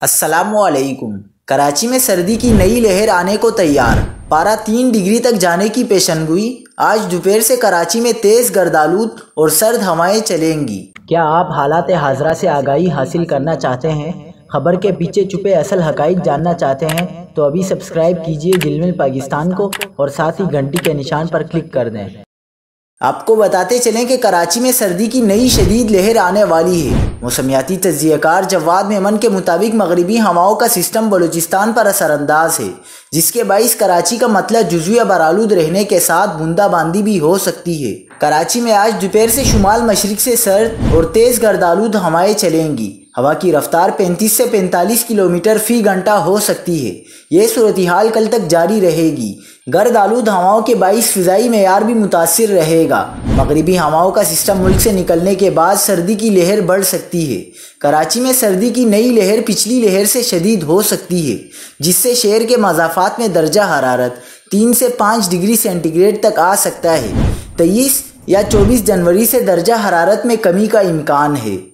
अस्सलामुअलैकुम। कराची में सर्दी की नई लहर आने को तैयार। पारा 3 डिग्री तक जाने की पेशनगोई। आज दोपहर से कराची में तेज़ गर्दालूद और सर्द हवाएं चलेंगी। क्या आप हालात हाज़रा से आगाही हासिल करना चाहते हैं? खबर के पीछे छुपे असल हक़ाइक़ जानना चाहते हैं तो अभी सब्सक्राइब कीजिए जिलमिल पाकिस्तान को और साथ ही घंटी के निशान पर क्लिक कर दें। आपको बताते चलें कि कराची में सर्दी की नई शदीद लहर आने वाली है। मौसमियाती तज्ज़ियाकार जवाद मेमन के मुताबिक मगरिबी हवाओं का सिस्टम बलूचिस्तान पर असरअंदाज है, जिसके बाइस कराची का मतलब जुज़वी बरालूद रहने के साथ बूंदाबांदी भी हो सकती है। कराची में आज दोपहर से शुमाल मशरिक से सर्द और तेज़ गर्दालूद हवाएं चलेंगी। हवा की रफ्तार 35 से 45 किलोमीटर फ़ी घंटा हो सकती है। ये सूरत हाल कल तक जारी रहेगी। गर्द आलूद हवाओं के बाइस फ़िज़ाई मेयार भी मुतासिर रहेगा। मगरिबी हवाओं का सिस्टम मुल्क से निकलने के बाद सर्दी की लहर बढ़ सकती है। कराची में सर्दी की नई लहर पिछली लहर से शदीद हो सकती है, जिससे शहर के मज़ाफ़ात में दर्जा हरारत 3 से 5 डिग्री सेंटीग्रेड तक आ सकता है। 23 या 24 जनवरी से दर्जा हरारत में कमी का इम्कान है।